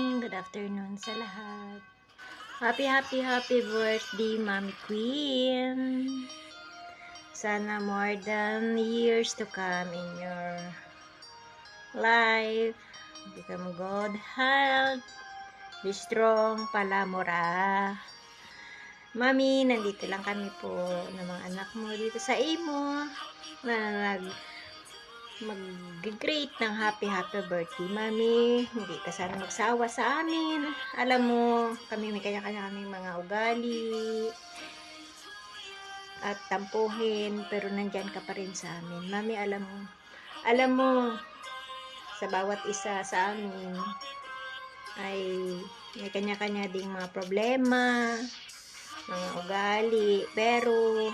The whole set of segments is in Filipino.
Good afternoon sa lahat. Happy birthday, Mommy Queen. Sana more than years to come in your life. Become good health. Be strong, palamura. Mami, nandito lang kami po ng mga anak mo dito sa imo na mag-great ng happy birthday, Mami. Hindi ka sana magsawa sa amin. Alam mo, kami may kanya-kanya kaming mga ugali at tampuhin, pero nandyan ka pa rin sa amin. Mami, alam mo, sa bawat isa sa amin ay may kanya-kanya ding mga problema, mga ugali, pero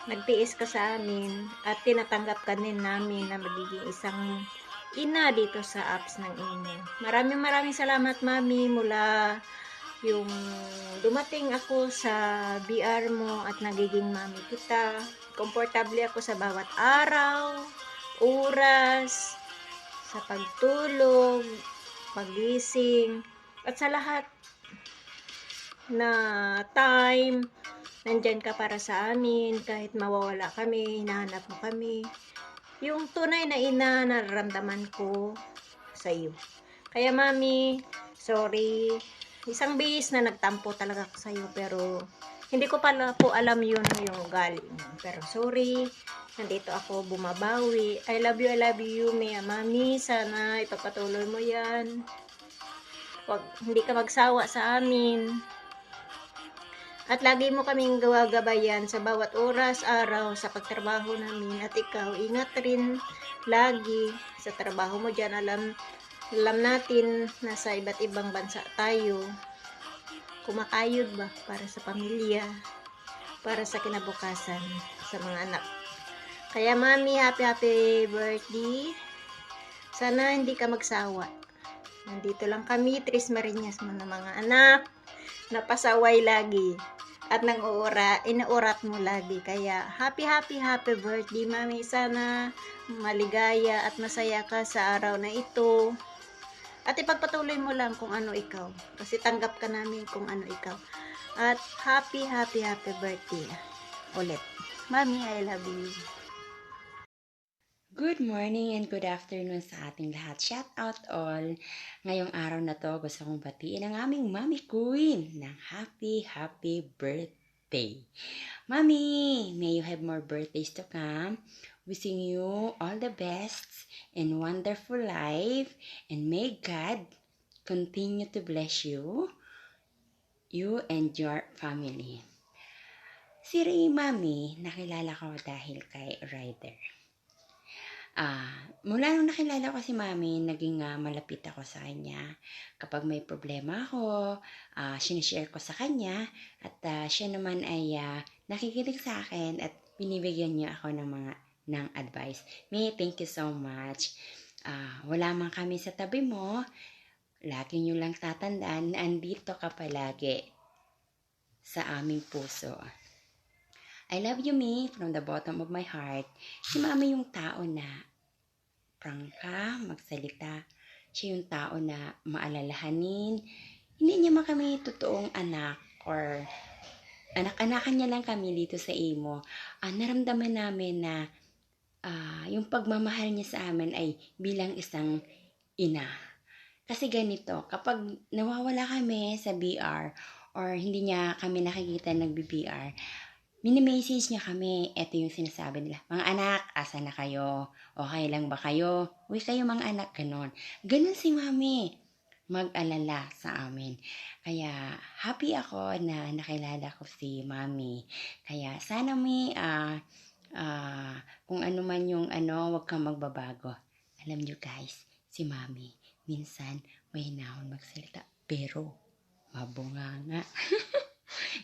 nagtiis ka sa amin at tinatanggap ka din namin na magiging isang ina dito sa apps ng imo. Maraming salamat, Mami, mula yung dumating ako sa BR mo at nagiging mami kita. Komportable ako sa bawat araw, oras, sa pagtulog, pagising, at sa lahat na time nandyan ka para sa amin. Kahit mawawala kami, hinahanap mo kami. Yung tunay na ina nararamdaman ko sa iyo. Kaya, Mami, sorry. Isang bihis na nagtampo talaga ako sa iyo, pero hindi ko pala po alam yung ugali mo. Pero sorry, nandito ako bumabawi. I love you, Mami. Sana ipagpatuloy mo yan. Hindi ka magsawa sa amin. At lagi mo kaming gawa-gabayan sa bawat oras, araw, sa pagtrabaho namin. At ikaw, ingat rin lagi sa trabaho mo dyan. Alam natin, nasa iba't ibang bansa tayo. Kumakayod ba para sa pamilya, para sa kinabukasan, sa mga anak. Kaya, Mami, happy birthday. Sana hindi ka magsawa. Nandito lang kami, Tris Marinas mo ng mga anak, napasaway lagi. At inuurat mo lagi. Kaya happy birthday, Mami. Sana maligaya at masaya ka sa araw na ito. At ipagpatuloy mo lang kung ano ikaw. Kasi tanggap ka namin kung ano ikaw. At happy birthday ulit. Mami, I love you. Good morning and good afternoon sa ating lahat. Shout out all. Ngayong araw na to, gusto kong batiin ang aming Mommy Queen ng happy birthday. Mommy, may you have more birthdays to come. Wishing you all the best and wonderful life, and may God continue to bless you and your family. Si Ray, Mommy, nakilala ko dahil kay Ryder. Mula nung nakilala ko si Mami, naging malapit ako sa kanya. Kapag may problema ako, sinishare ko sa kanya, at siya naman ay nakikinig sa akin at binibigyan niya ako ng advice. May, thank you so much. Wala man kami sa tabi mo, lagi niyo lang tatandaan, andito ka palagi sa aming puso. I love you, Me, from the bottom of my heart. Si Mami yung tao na prangka, magsalita. Siya yung tao na maalalahanin. Hindi niya kami totoong anak or anak-anakan niya lang kami dito sa imo. Naramdaman namin na yung pagmamahal niya sa amin ay bilang isang ina. Kasi ganito, kapag nawawala kami sa BR or hindi niya kami nakikita nagbi-BR, mini-message niya kami. Ito yung sinasabi nila, mga anak, asa na kayo? Okay lang ba kayo? Uy, kayo mga anak, ganon. Ganon si Mami, mag-alala sa amin. Kaya happy ako na nakilala ko si Mami. Kaya sana kung ano man yung wag kang magbabago. Alam nyo guys, si Mami, minsan may nahon magsalita, pero mabunganga.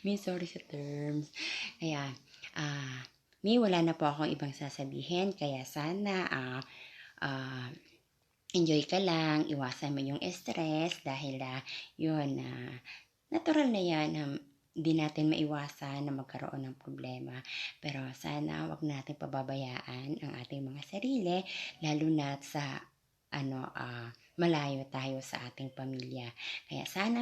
May sorry sa terms. Kaya, may wala na po akong ibang sasabihin. Kaya sana, enjoy ka lang, iwasan mo yung stress dahil yun, natural na yan. Hindi natin maiwasan na magkaroon ng problema. Pero sana wag natin pababayaan ang ating mga sarili, lalo na sa malayo tayo sa ating pamilya. Kaya sana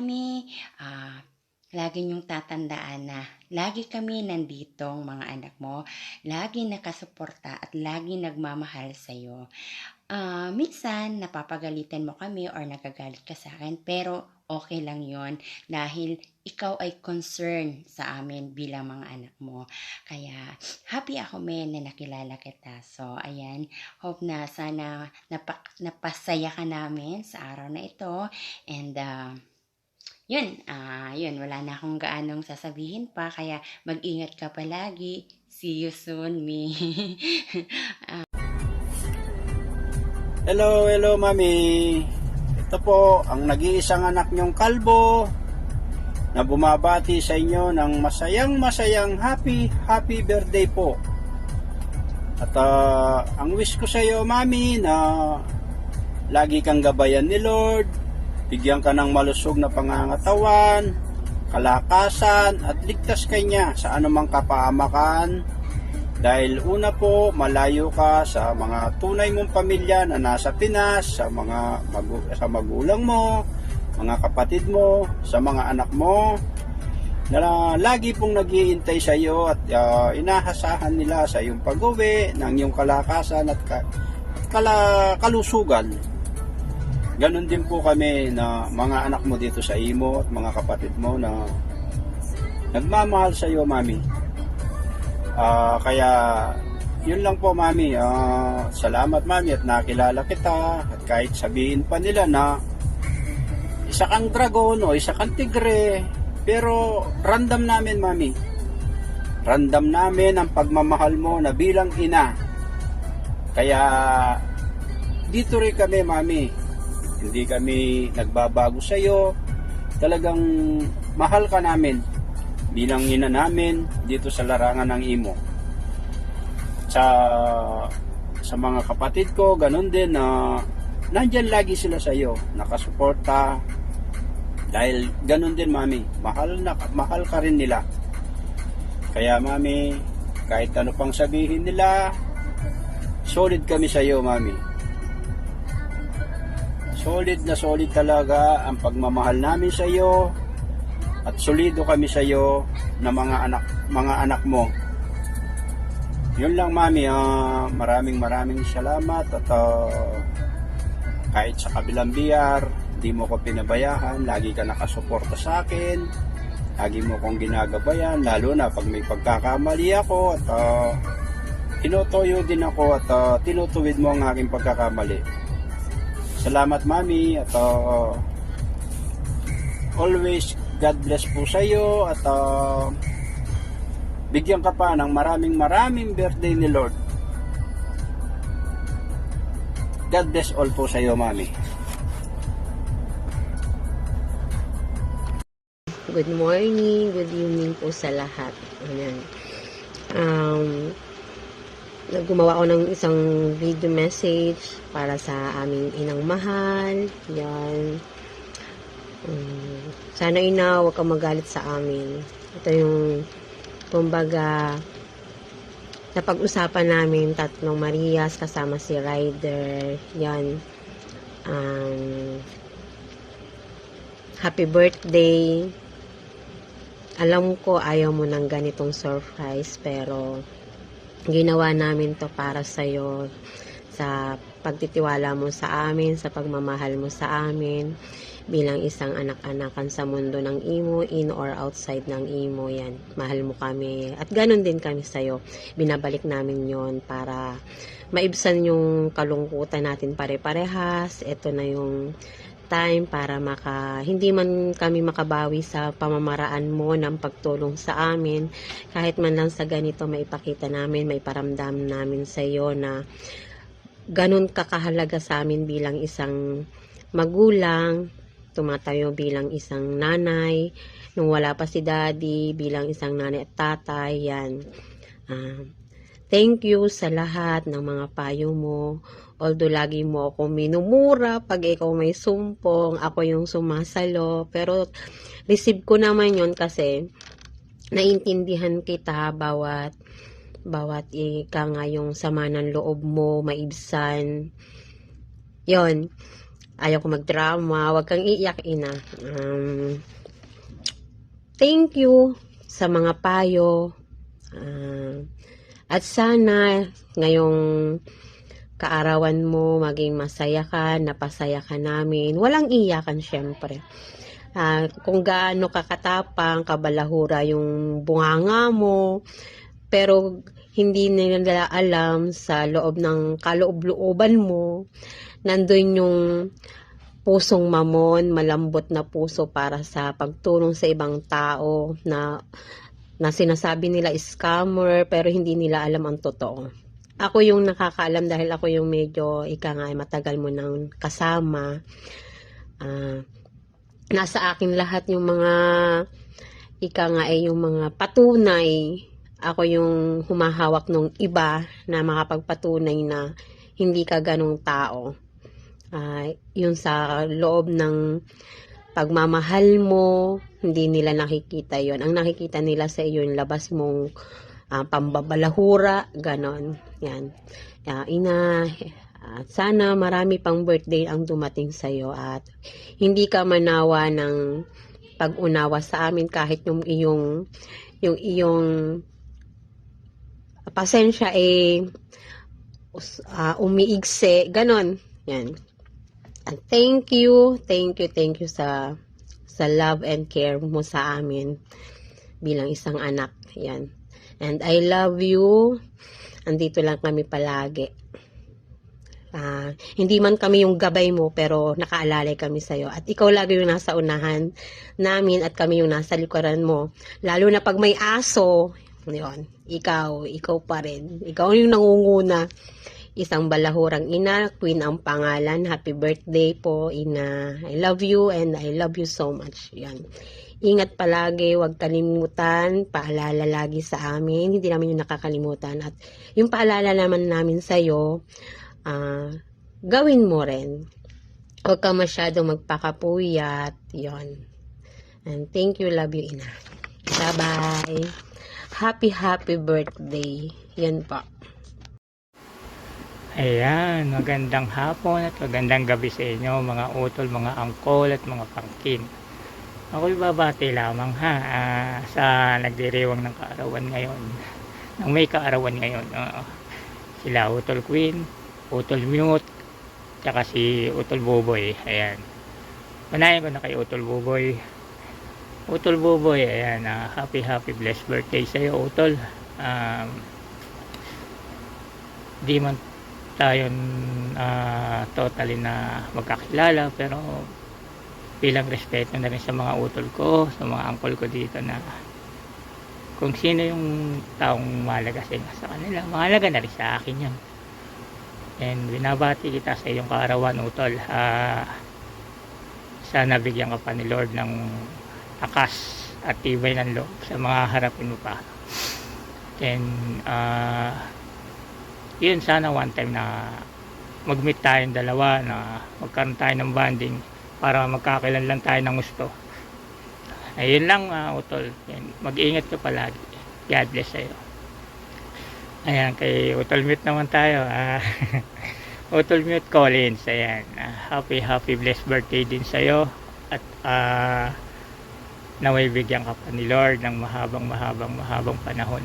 lagi niyong tatandaan na lagi kami nanditong mga anak mo, lagi nakasuporta at lagi nagmamahal sa'yo. Minsan napapagalitan mo kami or nagagalit ka sa akin, pero okay lang yon dahil ikaw ay concern sa amin bilang mga anak mo. Kaya happy ako men na nakilala kita. So ayan, hope na sana napasaya ka namin sa araw na ito. And yun, wala na akong gaanong sasabihin pa, kaya mag-ingat ka palagi. See you soon, me. Hello, hello mami. Ito po ang nag-iisang anak nyong kalbo na bumabati sa inyo ng masayang happy birthday po. At ang wish ko sa iyo mami na lagi kang gabayan ni Lord, bigyan ka ng malusog na pangangatawan, kalakasan at ligtas kanya sa anumang kapahamakan. Dahil una po, malayo ka sa mga tunay mong pamilya na nasa Pinas, sa magulang mo, mga kapatid mo, sa mga anak mo, na lagi pong nag-iintay sa iyo at inahasahan nila sa iyong pag-uwi ng iyong kalakasan at kalusugan. Ganon din po kami na mga anak mo dito sa imo at mga kapatid mo na nagmamahal sa iyo, mami. Kaya yun lang po mami, salamat mami at nakilala kita, at kahit sabihin pa nila na isa kang dragon o isa kang tigre, pero random namin mami, random namin ang pagmamahal mo na bilang ina. Kaya dito rin kami mami, hindi kami nagbabago sa iyo, talagang mahal ka namin bilang ina namin dito sa larangan ng imo. Sa mga kapatid ko, ganun din na nandyan lagi sila sa iyo, nakasuporta. Dahil ganun din mami, mahal ka rin nila. Kaya mami, kahit ano pang sabihin nila, solid kami sa iyo mami. Solid na solid talaga ang pagmamahal namin sa iyo. At solido kami sa iyo na mga anak mo. Yun lang mami, maraming salamat at kahit sa kabilang biyar, di mo ko pinabayaan, lagi ka nakasuporta sa akin, lagi mo kong ginagabayan, lalo na pag may pagkakamali ako at tinutuyo din ako at tinutuwid mo ang aking pagkakamali. Salamat mami at always God bless po sa iyo at bigyan ka pa ng maraming birthday ni Lord. God bless all po sa iyo, mami. Good morning, good evening po sa lahat. Ayan. Gumawa ako ng isang video message para sa aming inang mahal. Yan. Sana ina, huwag kang magalit sa amin. Ito yung kumbaga napag-usapan namin tatlong Marias kasama si Ryder. Yan. Happy birthday. Alam ko ayaw mo ng ganitong surprise, pero ginawa namin to para sa'yo, sa pagtitiwala mo sa amin, sa pagmamahal mo sa amin bilang isang anak-anakan sa mundo ng imo, in or outside ng imo. Yan, mahal mo kami at ganun din kami sa'yo. Binabalik namin yon para maibsan yung kalungkutan natin pare-parehas. Ito na yung time para hindi man kami makabawi sa pamamaraan mo ng pagtulong sa amin, kahit man lang sa ganito maipakita namin, maiparamdam namin sa iyo na ganun kakahalaga sa amin bilang isang magulang, tumatayo bilang isang nanay, nung wala pa si daddy, bilang isang nanay at tatay. Yan. Thank you sa lahat ng mga payo mo. Although lagi mo ako minumura pag ikaw may sumpong, ako yung sumasalo. Pero receive ko naman yon kasi naintindihan kita bawat ika nga yung sama ng loob mo, maibsan. Yon. Ayaw ko magdrama. Huwag kang iiyak, ina. Thank you sa mga payo. At sana ngayong kaarawan mo maging masaya ka, napasaya ka namin. Walang iyakan syempre. Kung gaano kakatapang, kabalahura yung bunganga mo, pero hindi nila alam sa loob ng kaloob-looban mo, nandun yung pusong mamon, malambot na puso para sa pagtulong sa ibang tao na sinasabi nila scammer pero hindi nila alam ang totoo. Ako yung nakakaalam dahil ako yung medyo matagal mo nang kasama. Nasa akin lahat yung mga yung mga patunay. Ako yung humahawak ng iba na makapagpatunay na hindi ka ganong tao. Yung sa loob ng pagmamahal mo, hindi nila nakikita yon. Ang nakikita nila sa iyo yung labas mong pambabalahura, ganon. Yan. Ina, sana marami pang birthday ang dumating sa iyo at hindi ka manawa ng pag-unawa sa amin kahit yung iyong pasensya umiigse, ganon. Yan. And thank you sa love and care mo sa amin bilang isang anak. Yan. And I love you. Andito lang kami palagi. Hindi man kami yung gabay mo, pero nakaalalay kami sa'yo. At ikaw lagi yung nasa unahan namin at kami yung nasa likuran mo. Lalo na pag may aso, yun, ikaw pa rin. Ikaw yung nangunguna. Isang balahurang ina, Queen ang pangalan. Happy birthday po, ina. I love you and I love you so much. Yan. Ingat palagi, huwag kalimutan, paalala lagi sa amin, hindi namin yung nakakalimutan. At yung paalala naman namin sa'yo, gawin mo rin. Huwag ka masyadong magpakapuyat, yon. And thank you, love you, ina. Bye-bye. Happy birthday. Yan po. Ayan, magandang hapon at magandang gabi sa inyo mga utol, mga angkol at mga pangkin. Ako'y babati lamang sa nagdiriwang ng kaarawan ngayon. Ng may kaarawan ngayon. Sila Utol Queen, Utol Mute, tsaka si Utol Buboy. Ayan. Manahin ko na kay Utol Buboy. Utol Buboy, ayan. Happy blessed birthday sa iyo, Utol. Di man tayo totally na magkakilala, pero bilang respeto na rin sa mga utol ko, sa mga angkol ko dito, na kung sino yung taong mahalaga sa kanila, mahalaga na rin sa akin yan. And binabati kita sa iyong kaarawan, utol. Sana bigyan ka pa ni Lord ng lakas at tibay ng loob sa mga harapin mo pa. And yun, sana one time na mag-meet tayong dalawa, na magkaroon tayo ng bonding para magkakakilanlan tayo ng gusto. Ayun lang, utol. Mag-ingat ka palagi. God bless sa'yo. Ayan, kay Utol Mute naman tayo. Utol Mute Collins, ayan. Happy blessed birthday din sa'yo. At naway bigyan ka pa ni Lord ng mahabang panahon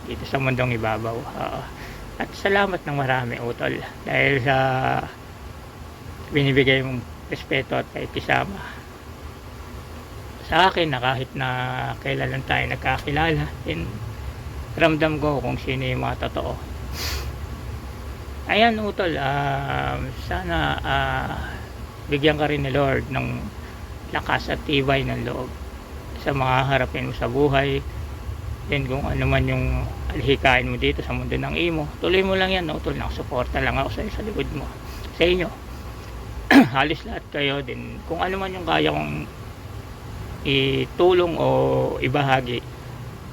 dito sa mundong ibabaw. At salamat ng marami, utol, dahil sa binibigay mong respeto at pakikisama sa akin, na kahit na kailan lang tayo nagkakilala, ramdam ko kung sino yung mga totoo. Ayan, utol, sana bigyan ka rin ni Lord ng lakas at tibay ng loob sa mga harapin mo sa buhay. Then kung ano man yung alihikain mo dito sa mundo ng imo, tuloy mo lang yan, utol. Nakasuporta lang ako sa likod mo, sa inyo. Halos lahat kayo din. Kung ano man yung kaya kong itulong o ibahagi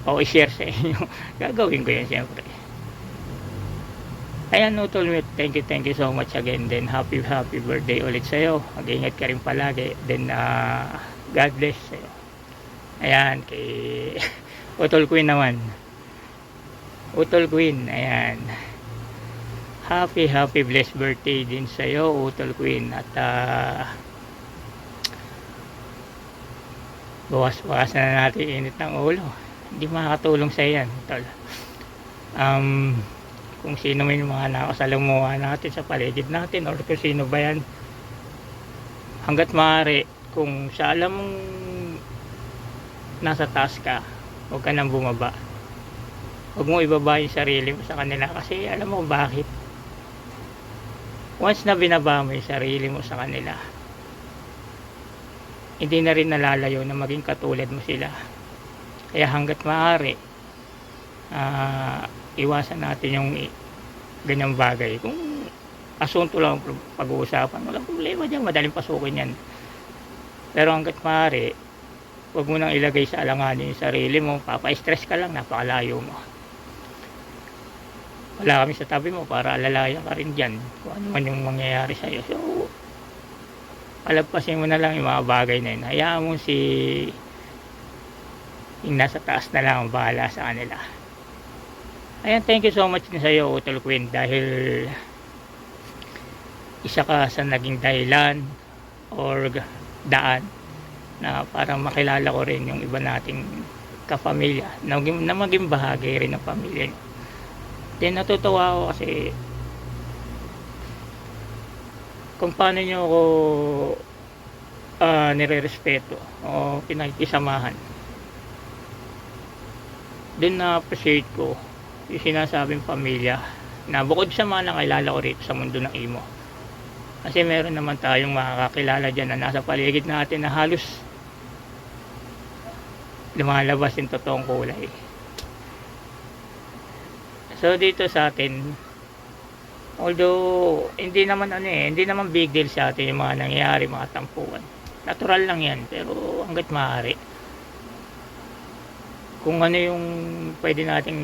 o i-share sa inyo, gagawin ko yan siyempre. Ayan, utol, thank you so much again. Then happy birthday ulit sa'yo. Mag-ingat ka rin palagi. Then God bless sa'yo. Ayan, kay Utol Queen naman. Utol Queen, ayan. happy blessed birthday din sa iyo, Utol Queen. At bawas-bawasan na natin init ng ulo. Hindi makakatulong sa yan, Utol. Kung sino man yung mga nakasalamuha natin sa paligid natin, or kung sino ba yan, hanggat maaari, kung sa alam mong nasa taas ka, huwag ka nang bumaba. Huwag mo ibaba yung sarili mo sa kanila, kasi alam mo bakit. Once na binaba mo yung sarili mo sa kanila, hindi na rin nalalayo na maging katulad mo sila. Kaya hanggat maaari, iwasan natin yung ganyang bagay. Kung asunto lang pag-uusapan, walang problema dyan, madaling pasukin yan. Pero hanggat maaari, huwag mo nang ilagay sa alanganin yung sarili mo, papa-stress ka lang, napakalayo mo. Wala kami sa tabi mo para alalayan ka rin dyan kung ano man yung mangyayari sa'yo. So, palagpasin mo na lang yung mga bagay na yun. Hayaan mo yung nasa taas na lang ang bahala sa kanila. Ayan, thank you so much din sa iyo, Utol Queen, dahil isa ka sa naging dahilan or daan na para makilala ko rin yung iba nating kapamilya na maging bahagi rin ng pamilya nyo. Then natutuwa ako kasi kung paano nyo ako nire-respeto o pinakikisamahan. Then na-appreciate ko yung sinasabing pamilya na bukod sa mga nakilala ko rito sa mundo ng imo, kasi meron naman tayong makakakilala dyan na nasa paligid natin na halos lumalabas yung totoong kulay. So dito sa atin, although hindi naman big deal sa atin yung mga nangyayari, mga tampuan, natural lang yan, pero hanggat maaari, kung ano yung pwede nating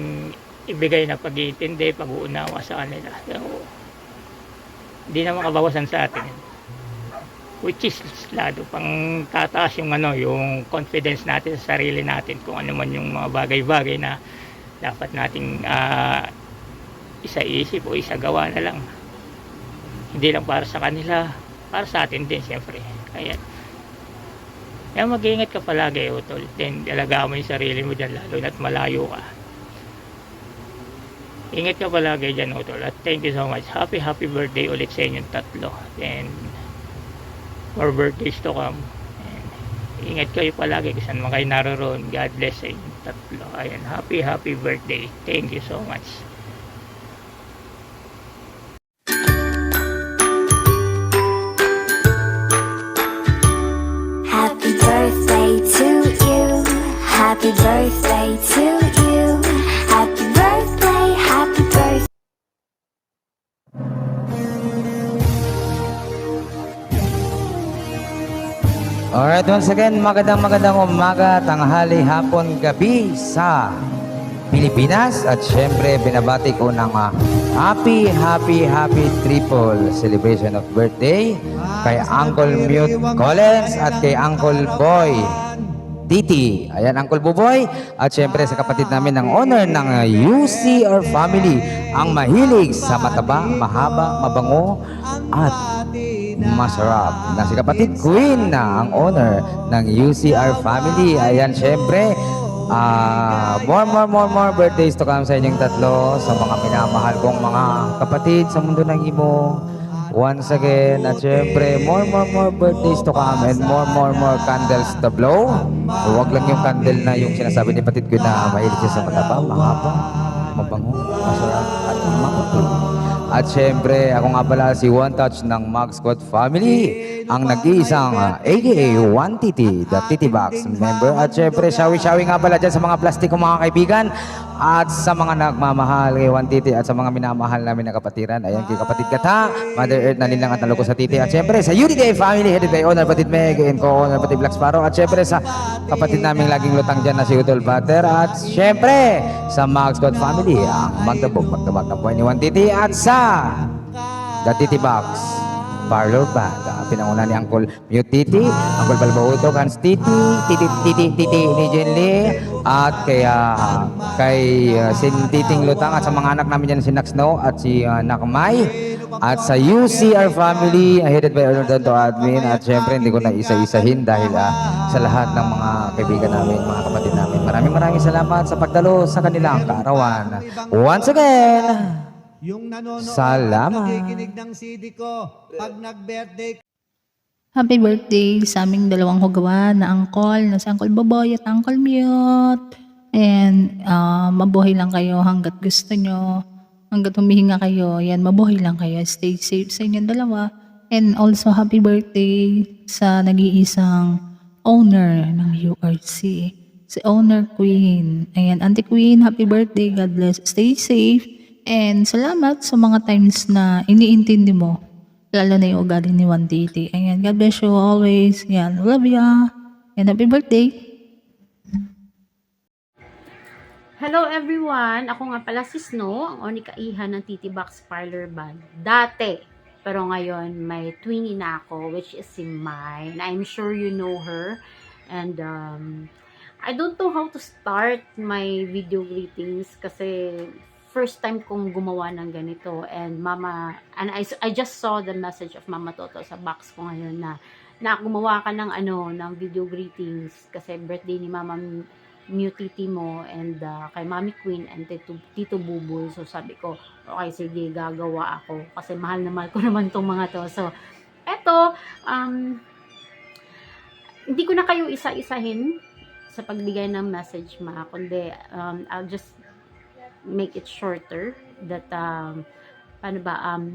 ibigay na pag-iintindi, pag-uunawa sa kanila. So, hindi naman kabawasan sa atin. Which is lalo pang tataas yung yung confidence natin sa sarili natin kung ano man yung mga bagay-bagay na dapat nating isa-isip o isa-gawa na lang. Hindi lang para sa kanila, para sa atin din siyempre. Kaya mag-iingat ka palagi, Utol. Then alagaan mo yung sarili mo dyan, lalo na't malayo ka. Ingat ka palagi dyan, Utol. At thank you so much. Happy birthday ulit sa inyong tatlo. And more birthdays to come. And ingat kayo palagi kung saan man kayo naroon. God bless sa inyong tatlo. Ayan, happy birthday. Thank you so much. Happy birthday to you. Happy birthday to you. Happy birthday, happy birthday. Alright, once again, magandang umaga, tanghali, hapon, gabi sa Pilipinas. At syempre, binabati ko ng happy triple celebration of birthday kay Uncle Mute Collins at kay Uncle Boy Titi. Ayan, Uncle Buboy. At syempre sa kapatid namin ng honor ng UCR family, ang mahilig sa mataba, mahaba, mabango, at masarap na si kapatid Queen na ang owner ng UCR family. Ayan, syempre more birthdays to come sa inyong tatlo, sa mga minamahal kong mga kapatid sa mundo ng imo. Once again, at syempre more birthdays to come and more candles to blow. Huwag lang yung candle na yung sinasabi ni kapatid ko na mahilig siya sa mataba, mahaba, mabango, masarap, at makutul. At syempre, ako nga pala si One Touch ng Mag Squad Family, ang nag-iisang aka One Titi, the Titi Box member. At syempre, shawi-shawi nga pala dyan sa mga plastiko mga kaibigan at sa mga nagmamahal kay One Titi at sa mga minamahal namin na kapatiran. Ayan, kay kapatid Kata, Mother Earth na nilang at naloko sa Titi. At syempre, sa UDTI Family, headed by Owner Patid Meg and co-owner Patid Black Sparrow. At syempre, sa kapatid naming laging lutang dyan na si Udol Butter. At syempre, sa Mag Squad Family, ang magdamag ng buhay ni One Titi. At sa The Titi Box Parlor Band. Pinanguna ni Uncle Mute Titi, Uncle Balbaudo, Hans Titi, Titi ni Jenly, at kay Sin Titing Lutang at sa mga anak namin dyan si Nak Snow at si Nakmay. At sa UCR family, headed by Orlando Admin. At syempre, hindi ko na isa-isahin dahil sa lahat ng mga kaibigan namin, mga kapatid namin. Maraming salamat sa pagdalo sa kanilang kaarawan. Once again, Yung nanonood salamat. at nakikinig ng CD ko pag nag-birthday Happy birthday sa aming dalawang hugawan na uncle, na si Uncle Boboy at Uncle Mute. And mabuhay lang kayo hanggat gusto nyo. Hanggat humihinga kayo, yan, mabuhay lang kayo. Stay safe sa inyong dalawa. And also, happy birthday sa nag-iisang owner ng URC. Si Owner Queen. Ayan, Auntie Queen, happy birthday. God bless. Stay safe. And salamat sa mga times na iniintindi mo. Lalo na yung ugali ni Juan Titi. Ayan, God bless you always. Yan, love ya. And happy birthday. Hello everyone! Ako nga pala si Snow, ang onikaihan ng Titi Box Parlor Band. Dati, pero ngayon may twinnie na ako, which is si Mai. I'm sure you know her. And I don't know how to start my video greetings kasi first time kong gumawa ng ganito. And I just saw the message of Mama Toto sa box ko ngayon na gumawa ka ng ng video greetings kasi birthday ni Mama Mute Titi mo and kay Mami Queen and Tito Buboy. So sabi ko, okay, sige, gagawa ako kasi mahal na mahal ko naman tong mga to. So eto, hindi ko na kayo isa-isahin sa pagbigay ng message, kundi I'll just make it shorter that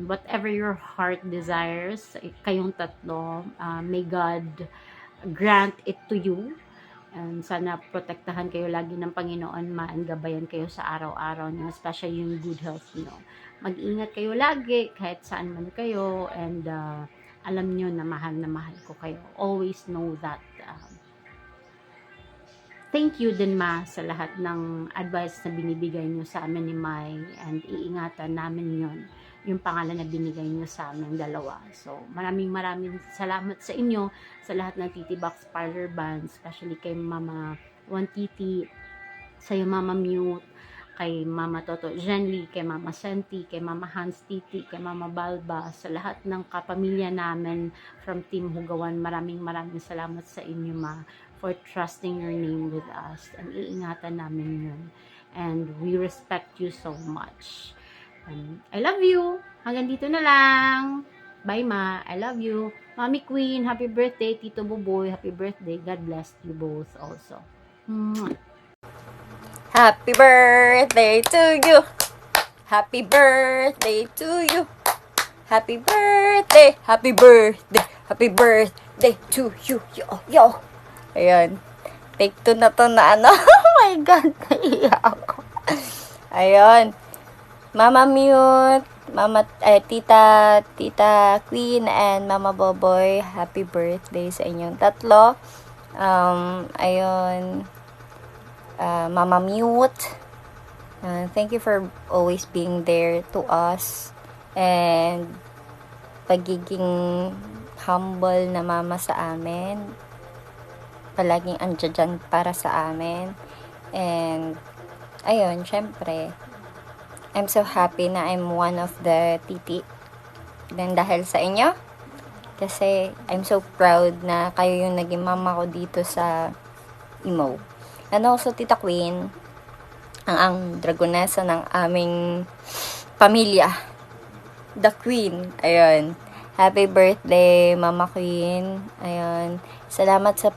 whatever your heart desires, kayong tatlo, may God grant it to you. And sana protektahan kayo lagi ng Panginoon, gabayan kayo sa araw-araw niyo, especially yung good health niyo. Mag-ingat kayo lagi kahit saan man kayo, and alam niyo na mahal ko kayo. Always know that. Thank you din, Ma, sa lahat ng advice na binibigay niyo sa amin ni Mai, and iingatan namin yon, yung pangalan na binigay niyo sa aming dalawa. So, maraming salamat sa inyo, sa lahat ng Titi Box Parlor Band, especially kay Mama Juan Titi, sa Mama Mute, kay Mama Toto Jenly, kay Mama Senti, kay Mama Hans Titi, kay Mama Balba, sa lahat ng kapamilya namin from Team Hugawan. Maraming salamat sa inyo, Ma, for trusting your name with us. And iingatan namin yun. And we respect you so much. I love you. Hanggang dito na lang. Bye, Ma. I love you. Mami Queen, happy birthday. Tito Buboy, happy birthday. God bless you both also. Happy birthday to you. Happy birthday to you. Happy birthday. Happy birthday. Happy birthday to you. Yo. Ayun. Take 2 na to na oh my God. Naiiyak ako. Ayun. Mama Mute, Tita Queen, and Mama Boboy, happy birthday sa inyong tatlo. Ayun, Mama Mute, thank you for always being there to us, and pagiging humble na mama sa amin, palaging andyan dyan para sa amin. And ayun, syempre, I'm so happy na I'm one of the titi. Then dahil sa inyo. Kasi I'm so proud na kayo yung naging mama ko dito sa Imo. And also Tita Queen, ang dragonesa ng aming pamilya. The Queen. Ayun. Happy birthday, Mama Queen. Ayun. Salamat sa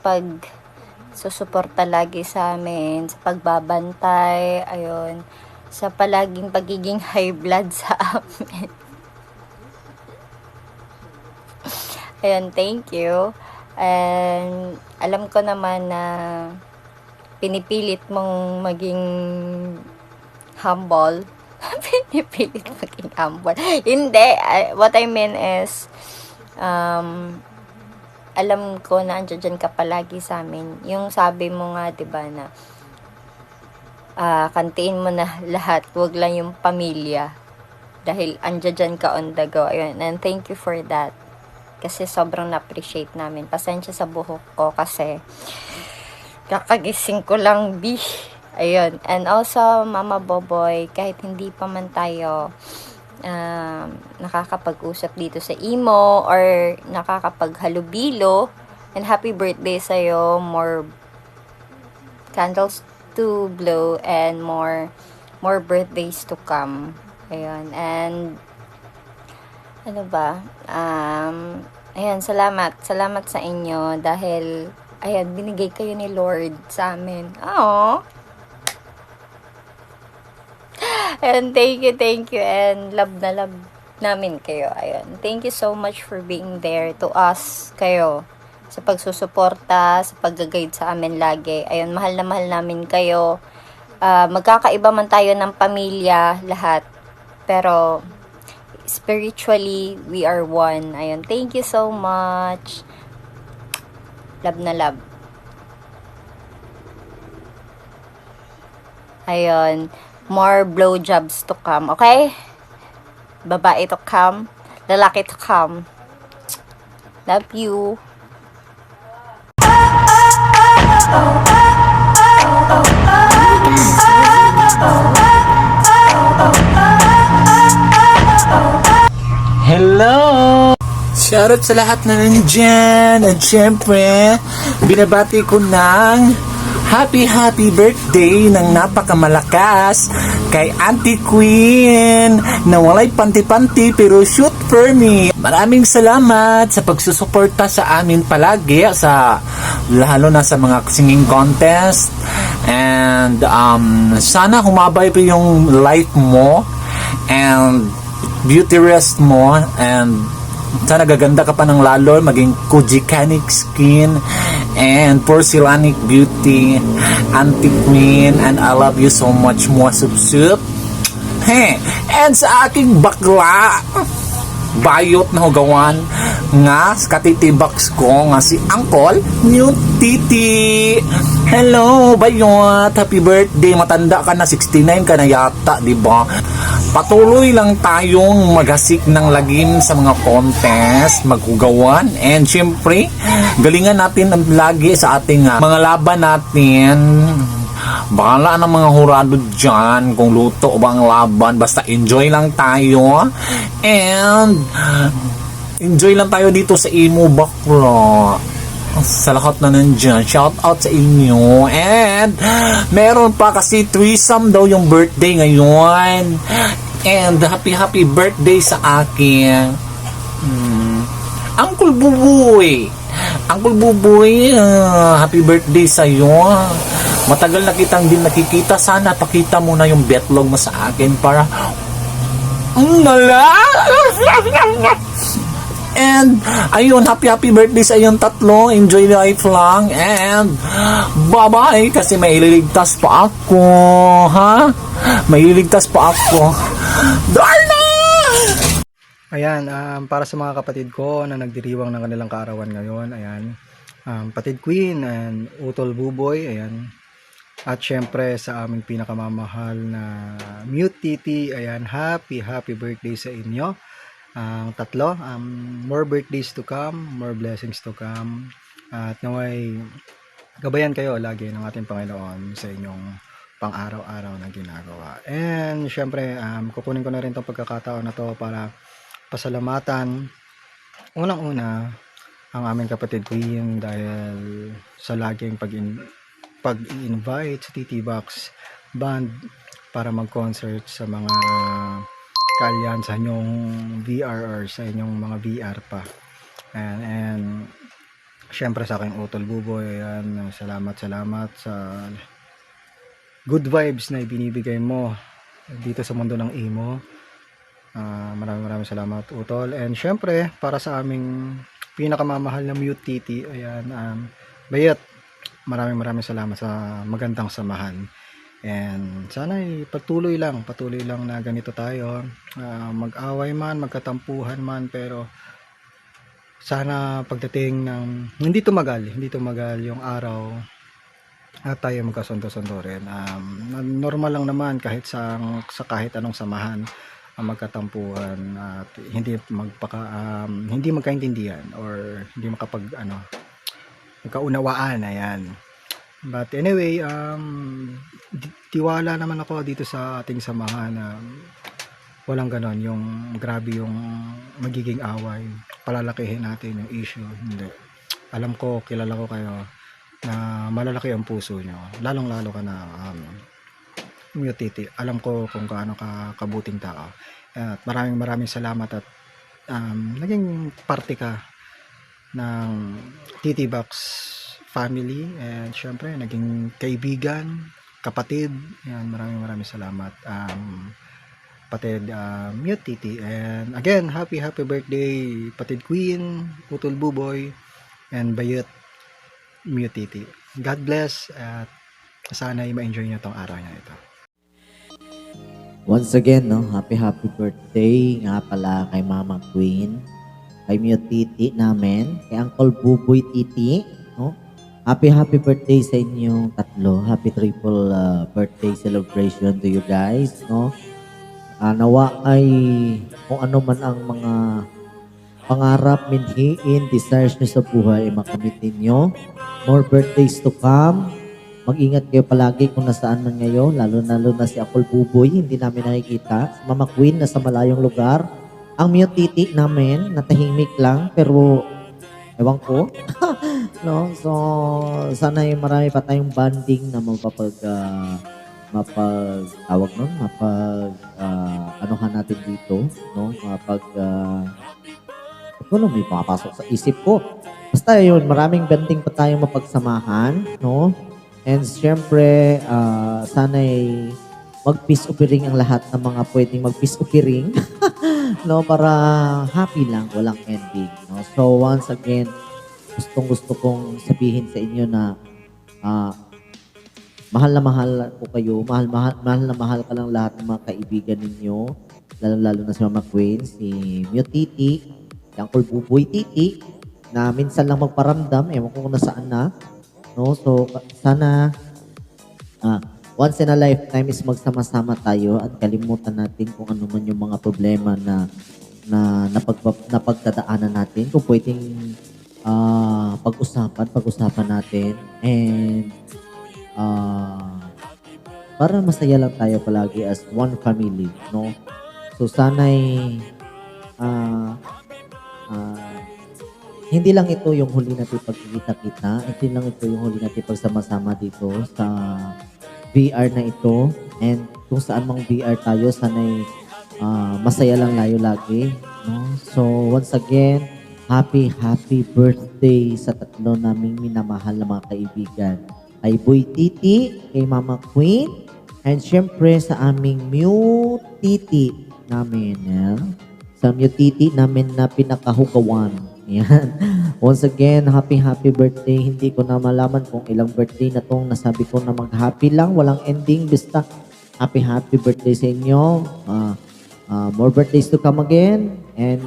susuporta lagi sa amin, sa pagbabantay. Ayun. Sa palaging pagiging high blood sa amin. Ayun, thank you. And alam ko naman na pinipilit mong maging humble. Pinipilit maging humble. Hindi. What I mean is, alam ko na andyan ka palagi sa amin. Yung sabi mo nga, diba, na kantiin mo na lahat, wag lang yung pamilya, dahil andyan ka on the go. Ayun, and thank you for that. kasi sobrang na-appreciate namin. Pasensya sa buhok ko kasi kakagising ko lang, B. Ayun. And also, Mama Boboy, kahit hindi pa man tayo nakakapag-usap dito sa imo or nakakapaghalubilo, and happy birthday sa'yo. More candles to blow and more birthdays to come. Ayun. And ano ba? Ayun, salamat sa inyo dahil ayan, binigay kayo ni Lord sa amin. Aww. And thank you, and love na love namin kayo. Ayun. Thank you so much for being there to us, kayo, sa pagsusuporta, sa pag-guide sa amin lagi. Ayun, mahal na mahal namin kayo. Magkakaiba man tayo ng pamilya, lahat. Pero, spiritually, we are one. Ayun, thank you so much. Love na love. Ayun, more blowjobs to come, okay? Babae to come, lalaki to come. Love you. Hello! Shoutout sa lahat na nandyan. At syempre, binabati ko ng happy birthday ng napakamalakas kay Auntie Queen na walay panti-panti pero shoot for me. Maraming salamat sa pagsusuporta sa amin palagi, sa lalo na sa mga singing contest, and sana humabay pa yung life mo and beauty rest mo, and sana gaganda ka pa ng lalo, maging Kojikanic skin and porcelainic beauty, Auntie Queen, and I love you so much more, sup. Hey, and sa aking bakla, bayot na hugawan nga katitibox ko nga si Uncle New Titi. Hello, bayot. Happy birthday. Matanda ka na, 69 ka na yata, di ba? Patuloy lang tayong maghasik ng lagim sa mga contest, maghugawan, and syempre, galingan natin lagi sa ating mga laban natin. Bahala ng mga hurado dyan kung luto o ba ang laban, basta enjoy lang tayo, and enjoy lang tayo dito sa Imo Bakla. Sa lahat na nandyan, shout out sa inyo. And meron pa kasi threesome daw yung birthday ngayon, and happy birthday sa akin Uncle Buboy. Happy birthday sa iyo. Matagal na kitang din nakikita, sana pakita mo na yung betlog mo sa akin para and ayun, happy birthday sa iyong tatlo. Enjoy life lang, and bye-bye, kasi may ililigtas pa ako, ha? May ililigtas pa ako. Darna! Ayan, para sa mga kapatid ko na nagdiriwang ng kanilang kaarawan ngayon, ayan, Patid Queen and Utol Buboy, ayan. At syempre sa aming pinakamamahal na Mute Titi, ayan, happy birthday sa inyo. Ang tatlo, more birthdays to come, more blessings to come, at naway gabayan kayo lagi ng ating Panginoon sa inyong pang-araw-araw na ginagawa. And syempre, kukunin ko na rin itong pagkakataon na to para pasalamatan unang-una ang aming kapatid Queen dahil sa laging pag-invite sa TT Box Band para mag-concert sa mga kalyan sa inyong VR or sa inyong mga VR pa. And syempre sa aking Utol Buboy, ayan, salamat sa good vibes na ibinibigay mo dito sa mundo ng emo. Maraming salamat, Utol. And syempre para sa aming pinakamamahal na Mute Titi, ayan, Bayet, maraming salamat sa magandang samahan. And sana patuloy lang na ganito tayo, mag-away man, magkatampuhan man, pero sana pagdating ng hindi tumagal yung araw at tayo magkasundo-sundo rin. Normal lang naman kahit sa kahit anong samahan, magkatampuhan at hindi magkaintindihan or hindi magkaunawaan. Ayan. But anyway, tiwala naman ako dito sa ating samahan na walang ganon, yung grabe yung magiging away, palalakihin natin yung issue. Hindi. Alam ko, kilala ko kayo na malalaki ang puso nyo, lalong lalo ka na Titi. Alam ko kung gaano ka kabuting tao at maraming salamat at naging parte ka ng Titi Box family, and syempre naging kaibigan, kapatid. Yan, maraming salamat Patid Mute Titi. And again, happy birthday Patid Queen, Utol Buboy, and Bayot Mute Titi. God bless at sana ma-enjoy nyo tong araw na ito. Once again, no, happy birthday nga pala kay Mama Queen, kay Mute Titi namin, kay Uncle Buboy Titi, no? Happy birthday sa inyong tatlo. Happy triple birthday celebration to you guys, no? Nawa ay kung ano man ang mga pangarap, minhiin, desires nyo sa buhay ay makamit ninyo. More birthdays to come. Mag-ingat kayo palagi kung nasaan man ngayon, lalo na si Uncle Buboy, hindi namin nakikita. Si Mama Queen, nasa malayong lugar. Ang Mute Titi namin, natahimik lang, pero ewan ko. No? So, sana ay marami pa tayong bonding na anuhan natin dito, no? May papasok sa isip ko. Basta yun, maraming bonding pa tayong mapagsamahan, no? And syempre, sana ay mag-peace offering ang lahat ng mga pwedeng mag-peace offering, no? Para happy lang, walang ending, no? So, once again, gusto kong sabihin sa inyo na mahal na mahal ko kayo, mahal na mahal ka lang lahat ng mga kaibigan ninyo, lalo na si Mama Queen, si Mute Titi, si Uncle Buboy Titi, na minsan lang magparamdam, ewan ko kung nasaan na, no? So, sana once in a lifetime is magsama-sama tayo at kalimutan natin kung ano man yung mga problema na napagdadaanan natin. Kung pwedeng pag-usapan natin, and para masaya lang tayo palagi as one family, no? So sana'y hindi lang ito yung huli natin pagkikita-kita, hindi lang ito yung huli natin pagsama-sama dito sa VR na ito, and kung saan mang VR tayo, sana'y masaya lang tayo lagi, no? So once again, happy birthday sa tatlo naming minamahal na mga kaibigan. Kay Boy Titi, kay Mama Queen, and syempre sa aming Mute Titi namin. Sa Mute Titi namin na pinakahugawan. Yan. Once again, happy birthday. Hindi ko na malaman kung ilang birthday na tong nasabi ko na mag-happy lang. Walang ending. Basta happy birthday sa inyo. More birthdays to come again. And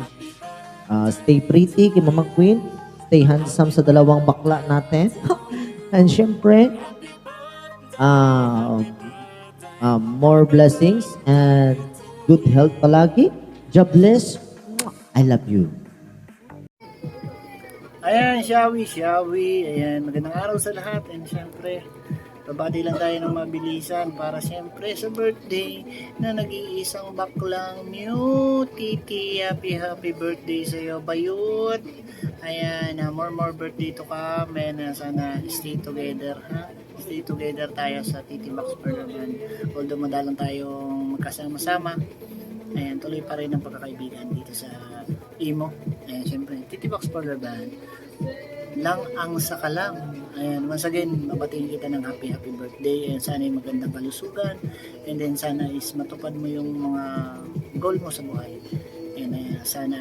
stay pretty kay Mama Queen. Stay handsome sa dalawang bakla natin. And syempre, more blessings and good health palagi. God bless. I love you. Ayan, Shawi. Ayan, magandang araw sa lahat. And syempre, babati lang tayo ng mabilisan para syempre sa birthday na nag-iisang baklang Mute Titi. Happy birthday sa iyo, Bayot. Ayan, more birthday to come, and sana stay together, ha? Stay together tayo sa Titi Box Perlaman. Although madalang tayong magkasama-sama, ayan, tuloy pa rin ang pagkakaibigan dito sa Imo. Ayan, syempre, Titi Box Perlaman lang ang sakalang. Ayan, once again, mabatiin kita ng happy birthday, and sana ay magandang kalusugan, and then sana is matupad mo yung mga goal mo sa buhay. And sana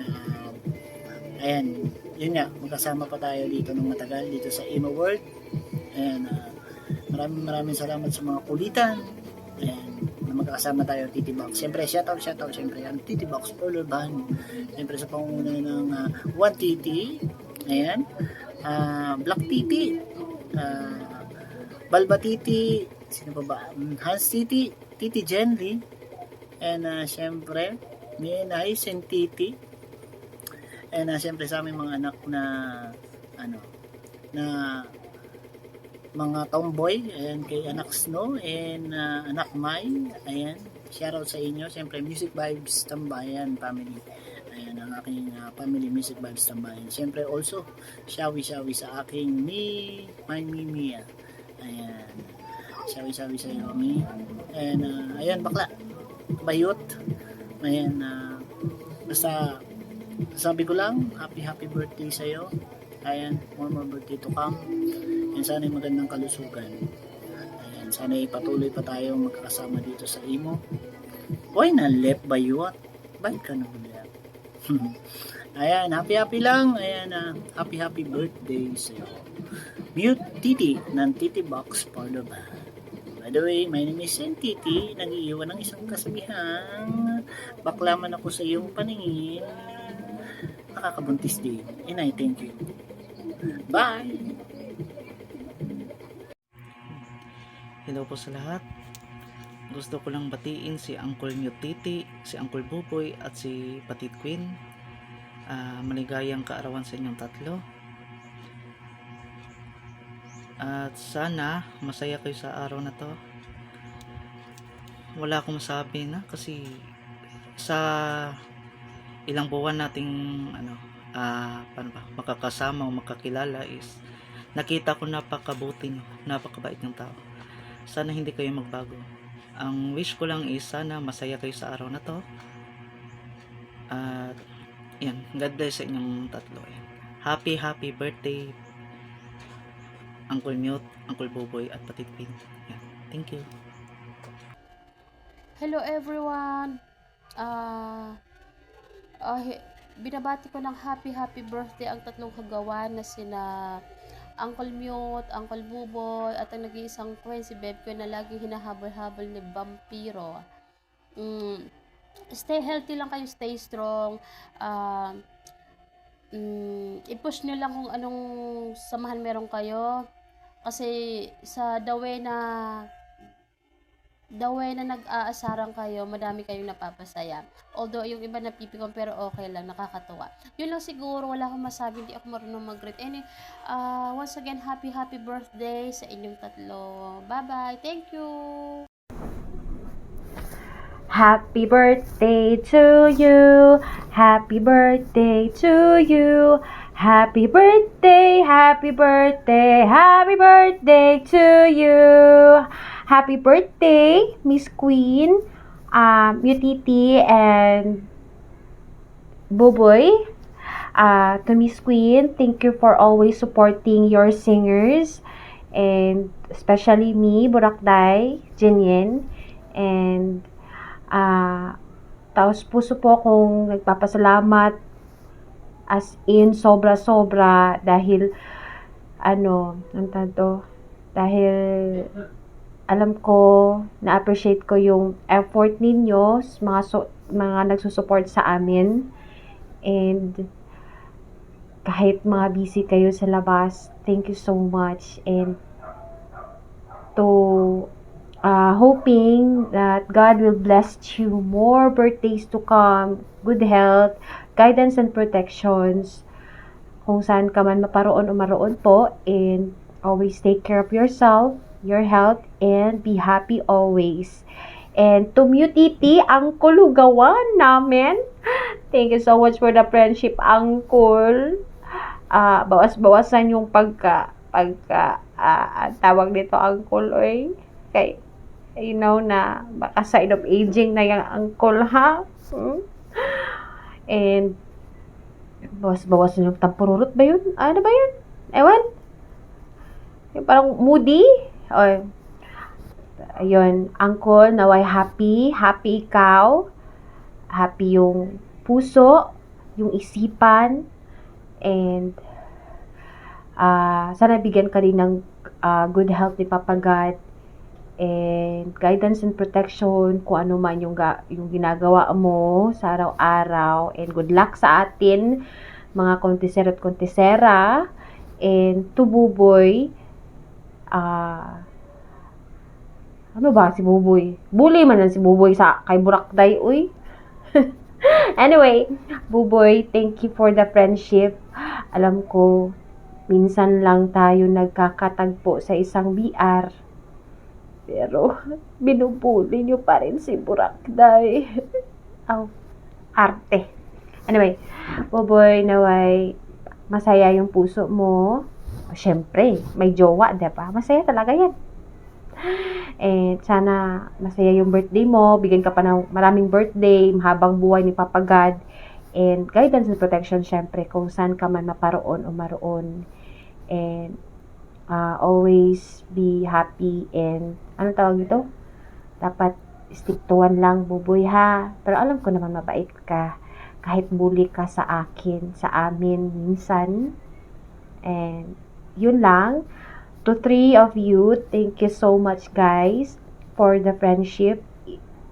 ayan, yun nga, magkasama pa tayo dito ng matagal dito sa Imo World. And maraming salamat sa mga kulitan. Ayan, na magkasama tayo Titi Box. Siyempre, shoutout siyempre ang Titi Box Polar Band. Siyempre sa panguna ng One Titi. Ayan, Black Titi, Balba Titi, sino pa ba? Hans Titi, Titi Jenry, and siyempre ni Inay, Sentiti, and siyempre sa aming mga anak na na mga tomboy, ayan, kay anak Snow and anak Mai, ayan, shoutout sa inyo. Siyempre Music Vibes Tambayan family, ayan ang aking family, Music Vibes Tambayan. Siyempre also shawi sa aking my Mimi, ayan, shawi sa iyo Mi, and ayan bakla bayot, ayan, basta sabi ko lang happy birthday sa iyo, ayan, more birthday to come. And sana'y magandang kalusugan. Ayan, sana'y patuloy pa tayong magkakasama dito sa imo. Why na lep bayot? Ba't ka na lep? Ayan, happy lang. Ayan, happy birthday sa iyo. Mute Titi ng Titi Box for the Band. By the way, my name is Titi. Nag-iiwan ng isang kasabihang baklaman ako sa iyong paningin. Nakakabuntis din. And I thank you. Bye! Hello po sa lahat. Gusto ko lang batiin si Uncle Mute Titi, si Uncle Buboy at si Patid Queen. Maligayang kaarawan sa inyong tatlo. At sana masaya kayo sa araw na to. Wala akong masabi na kasi sa ilang buwan nating makakasama o makakilala is nakita ko napakabuti nyo, napakabait ng tao. Sana hindi kayo magbago. Ang wish ko lang is sana masaya kayo sa araw na to. At yan, God bless sa inyong tatlo. Happy birthday Uncle Mute, Uncle Buboy at Patid Queen. Yan. Thank you. Hello everyone. Binabati ko ng happy birthday ang tatlong kagawan na sina Uncle Mute, Uncle Buboy, at ang nag-iisang twin si Beb ko na laging hinahabol-habol ni Vampiro. Stay healthy lang kayo, stay strong. I-push nyo lang kung anong samahan meron kayo. Kasi sa the way na nag-aasaran kayo, madami kayong napapasaya. Although yung iba napipikon, pero okay lang, nakakatuwa. Yun lang siguro, wala akong masabi, hindi ako marunong mag-greet. Once again, happy birthday sa inyong tatlo. Bye-bye, thank you! Happy birthday to you. Happy birthday to you. Happy birthday, happy birthday, happy birthday to you. Happy birthday, Miss Queen, Mutiti, and Buboy. To Miss Queen, thank you for always supporting your singers, and especially me, Burakday, Jinyen, and taos puso po akong nagpapasalamat, as in sobra dahil dahil alam ko, na-appreciate ko yung effort ninyo, mga nagsusupport sa amin, and kahit mga busy kayo sa labas, thank you so much, and to hoping that God will bless you more birthdays to come, good health, guidance and protections, kung saan ka man maparoon o maroon po, and always take care of yourself, your health, and be happy always. And to Mutiti, Uncle Hugawan namin, thank you so much for the friendship, Uncle. Bawas-bawasan yung tawag dito, Uncle, oy. Kay, you know na, baka side of aging na yung Uncle, ha? And bawas-bawasan yung tampururot ba yun? Ano ba yun? Ewan? Yung parang moody? O, ayun, Uncle, naway happy ikaw, happy yung puso, yung isipan, and sana bigyan ka rin ng good health ni Papa God, and guidance and protection kung ano man yung ginagawa mo sa araw-araw, and good luck sa atin mga kontisera at kontisera, and to Buboy, ano ba si Buboy? Bully man lang si Buboy sa kay Burakday, uy. Anyway, Buboy, thank you for the friendship. Alam ko, minsan lang tayo nagkakatagpo sa isang BR. Pero, binubuli nyo pa rin si Boracday. Ang arte. Anyway, Buboy, naway, masaya yung puso mo. Siyempre, may jowa, diba? Masaya talaga yan. And sana masaya yung birthday mo, bigyan ka pa ng maraming birthday, mahabang buhay ni Papa God, and guidance and protection syempre kung saan ka man maparoon o maroon. And always be happy and ano tawag dito? Dapat stick to one lang, Buboy, ha? Pero alam ko naman mabait ka. Kahit bully ka sa akin, sa amin minsan. And yun lang. To 3 of you, thank you so much guys for the friendship.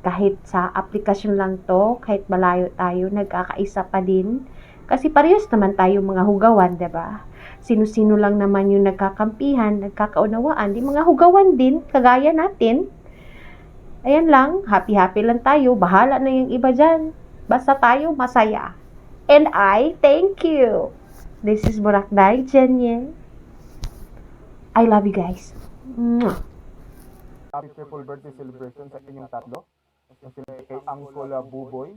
Kahit sa application lang to, kahit malayo tayo, nagkakaisa pa din. Kasi parehas naman tayo mga hugawan, diba? Sino-sino lang naman yung nagkakampihan, nagkakaunawaan, di mga hugawan din, kagaya natin. Ayan lang, happy-happy lang tayo, bahala na yung iba dyan. Basta tayo masaya. And I thank you. This is Boracday, Jenny. I love you guys. Mwah. Happy triple birthday celebration sa inyong tatlo. Kasi kay Uncle Buboy,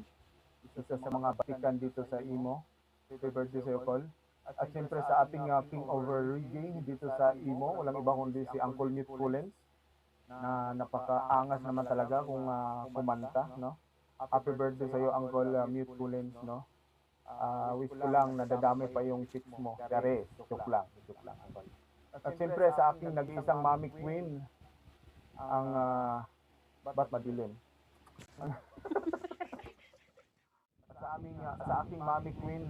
isa sa mga batikan dito sa Imo. Happy birthday sa iyo, Col. At siyempre sa ating King Over Reggae dito sa Imo, walang iba kundi si Uncle Mute Pullens, na napakaangas naman talaga kung kumanta, no? Happy birthday sa iyo, Uncle Mute Pullens, no? Wish ko lang nadadami pa yung chicks mo. Kare, joke lang, Uncle. At siyempre sa aking nag-iisang Mami Queen, ang ba't madilim? sa aking Mami Queen,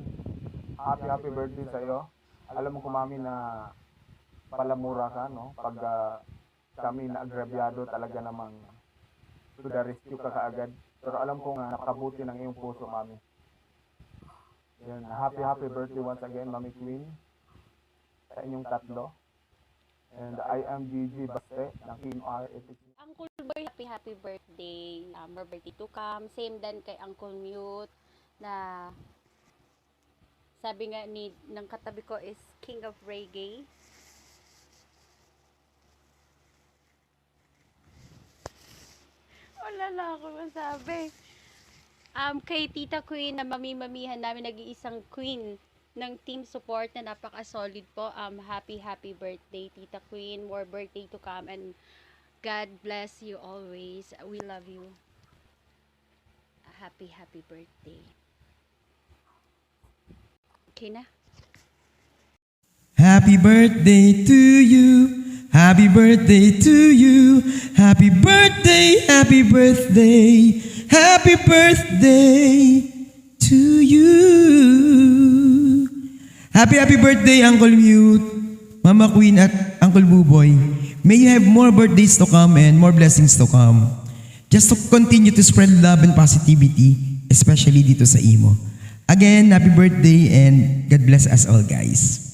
happy birthday sa iyo. Alam mo ko, Mami, na palamura ka, no? Pag kami naagrabyado, talaga namang to the rescue ka kaagad. Pero alam ko nga nakabuti ng iyong puso, Mami. Yan, happy birthday once again, Mami Queen, sa inyong tatlo. And I am Gigi Baste ng Team R86. Uncle Boy, happy birthday. More birthday to come. Same din kay Uncle Mute na sabi nga ng katabi ko is King of Reggae. Wala na ako masabi. Kay Tita Queen na mamimamihan namin, nag-iisang queen ng team support na napaka-solid po. Happy birthday, Tita Queen. More birthday to come and God bless you always. We love you. Happy birthday. Okay na? Happy birthday to you. Happy birthday to you. Happy birthday, happy birthday. Happy birthday to you. Happy birthday, Uncle Mute, Mama Queen at Uncle Buboy. May you have more birthdays to come and more blessings to come. Just to continue to spread love and positivity, especially dito sa Imo. Again, happy birthday and God bless us all, guys.